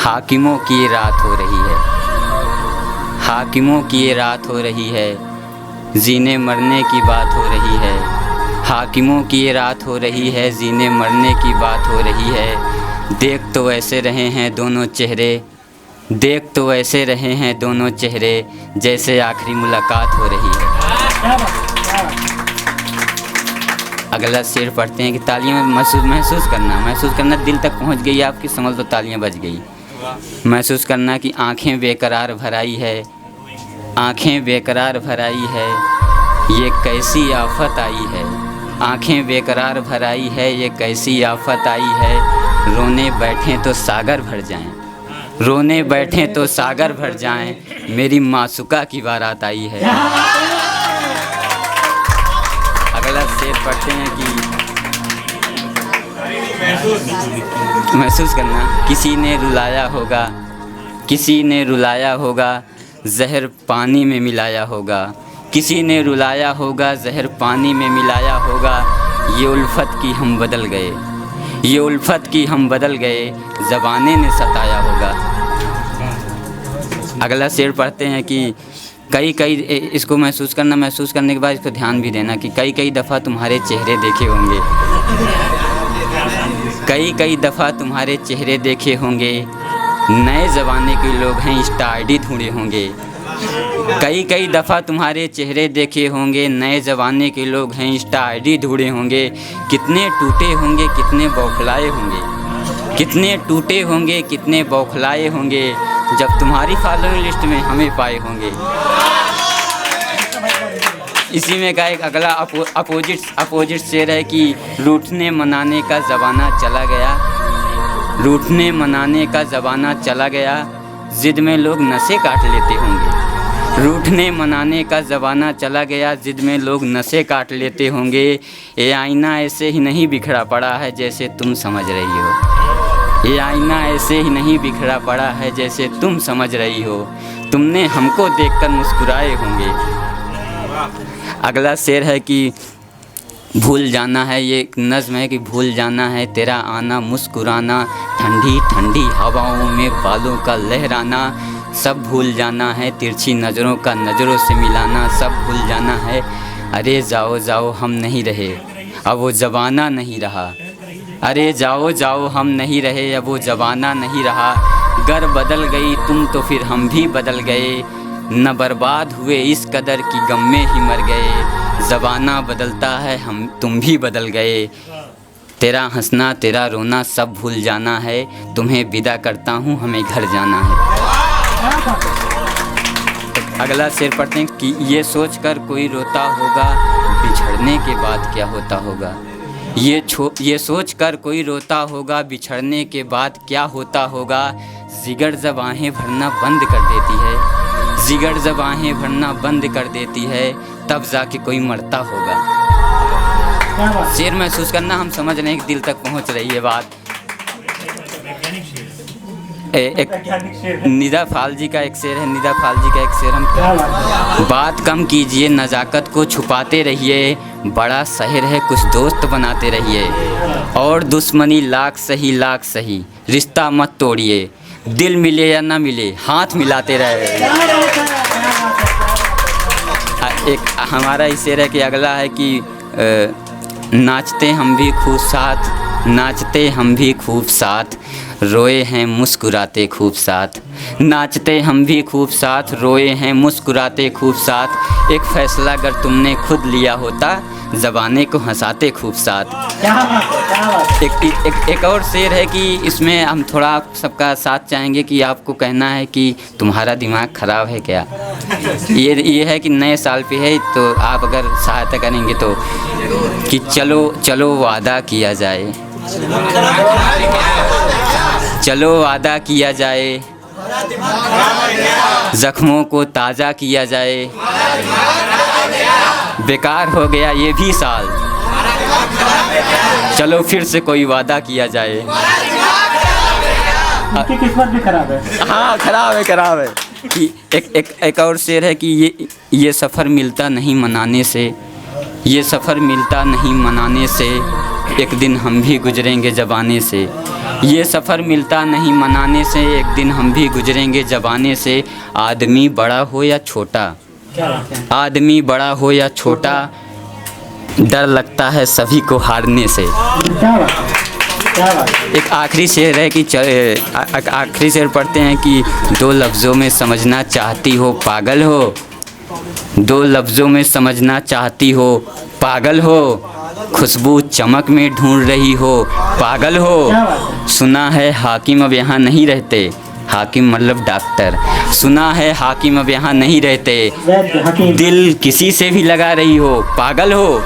हाकिमों की ये रात हो रही है, हाकिमों की ये रात हो रही है, जीने मरने की बात हो रही है। हाकिमों की ये रात हो रही है, जीने मरने की बात हो रही है। देख तो ऐसे रहे हैं दोनों चेहरे, देख तो ऐसे रहे हैं दोनों चेहरे, जैसे आखिरी मुलाकात हो रही है। अगला शेर पढ़ते हैं कि तालियां महसूस करना दिल तक पहुंच गई आपकी, समझ लो तालियां बज गई। महसूस करना कि आंखें बेकरार भराई है, आंखें बेकरार भराई है, ये कैसी आफत आई है। आंखें बेकरार भराई है, ये कैसी आफत आई है। रोने बैठें तो सागर भर जाएं, रोने बैठें तो सागर भर जाएं, मेरी मासूका की बारात आई है। अगला शेर पढ़ते हैं कि महसूस करना, किसी ने रुलाया होगा, किसी ने रुलाया होगा, जहर पानी में मिलाया होगा। किसी ने रुलाया होगा, जहर पानी में मिलाया होगा। ये उल्फत की हम बदल गए, ये उल्फत की हम बदल गए, ज़बाने ने सताया होगा। अगला शेर पढ़ते हैं कि कई इसको महसूस करने के बाद इसको ध्यान भी देना कि कई दफ़ा तुम्हारे चेहरे देखे होंगे, कई दफ़ा तुम्हारे चेहरे देखे होंगे। नए ज़माने के लोग हैं, इंस्टा आईडी ढूंढे होंगे। कई दफ़ा तुम्हारे चेहरे देखे होंगे, नए ज़माने के लोग हैं, इंस्टा आईडी ढूंढे होंगे। कितने टूटे होंगे, कितने बौखलाए होंगे, कितने टूटे होंगे, कितने बौखलाए होंगे, जब तुम्हारी फॉलोइंग लिस्ट में हमें पाए होंगे। इसी में का एक अगला अपोजिट शेर है कि रूठने मनाने का ज़माना चला गया, रूठने मनाने का ज़माना चला गया, ज़िद में लोग नसें काट लेते होंगे। रूठने मनाने का ज़माना चला गया, ज़िद में लोग नसें काट लेते होंगे। ये आईना ऐसे ही नहीं बिखरा पड़ा है जैसे तुम समझ रही हो, ये आईना ऐसे ही नहीं बिखरा पड़ा है जैसे तुम समझ रही हो। तुमने हमको देखकर मुस्कुराए होंगे। अगला शेर है कि भूल जाना है, ये एक नज़्म है कि भूल जाना है तेरा आना मुस्कुराना, ठंडी ठंडी हवाओं में बालों का लहराना। सब भूल जाना है तिरछी नज़रों का नज़रों से मिलाना, सब भूल जाना है। अरे जाओ जाओ हम नहीं रहे, अब वो ज़माना नहीं रहा। अरे जाओ जाओ हम नहीं रहे, अब वो ज़माना नहीं रहा। गर बदल गई तुम तो फिर हम भी बदल गए, न बर्बाद हुए इस कदर की गम में ही मर गए। ज़माना बदलता है, हम तुम भी बदल गए। तेरा हंसना तेरा रोना सब भूल जाना है, तुम्हें विदा करता हूँ हमें घर जाना है। अगला शेर पढ़ते हैं कि ये सोचकर कोई रोता होगा, बिछड़ने के बाद क्या होता होगा। ये सोचकर कोई रोता होगा, बिछड़ने के बाद क्या होता होगा। जिगर जब आहें भरना बंद कर देती है, जिगर जब आहें भरना बंद कर देती है, तब जाके कोई मरता होगा। शेर महसूस करना, हम समझ रहे हैं कि दिल तक पहुंच रही है बात। एक निदा फालजी का एक शेर है, निदा फालजी का एक शेर हम बात कम कीजिए, नज़ाकत को छुपाते रहिए, बड़ा शहर है कुछ दोस्त बनाते रहिए, और दुश्मनी लाख सही रिश्ता मत तोड़िए, दिल मिले या ना मिले हाथ मिलाते रहे। एक हमारा ही शेर है कि अगला है कि नाचते हम भी खूब साथ, नाचते हम भी खूब साथ, रोए हैं मुस्कुराते खूब साथ। नाचते हम भी खूब साथ, रोए हैं मुस्कुराते खूब साथ। एक फ़ैसला अगर तुमने खुद लिया होता, ज़बाने को हंसाते खूब साथ। एक और शेर है कि इसमें हम थोड़ा आप सबका साथ चाहेंगे कि आपको कहना है कि तुम्हारा दिमाग ख़राब है क्या। ये है कि नए साल पे है, तो आप अगर सहायता करेंगे तो कि चलो चलो वादा किया जाए, चलो वादा किया जाए, ज़ख्मों को ताज़ा किया जाए। बेकार हो गया ये भी साल, चलो फिर से कोई वादा किया जाए। इसकी किस्मत भी खराब है। हाँ खराब है कि एक और शेर है कि ये सफ़र मिलता नहीं मनाने से, ये सफ़र मिलता नहीं मनाने से, एक दिन हम भी गुजरेंगे ज़बाने से। ये सफ़र मिलता नहीं मनाने से, एक दिन हम भी गुजरेंगे ज़बाने से। आदमी बड़ा हो या छोटा, आदमी बड़ा हो या छोटा, डर लगता है सभी को हारने से। एक आखिरी शेर है कि आखिरी शेर पढ़ते हैं कि दो लफ्ज़ों में समझना चाहती हो पागल हो, दो लफ्ज़ों में समझना चाहती हो पागल हो, खुशबू चमक में ढूंढ रही हो पागल हो। सुना है हाकिम अब यहाँ नहीं रहते, हाकिम मतलब डॉक्टर। सुना है हाकिम अब यहाँ नहीं रहते, दिल किसी से भी लगा रही हो पागल हो।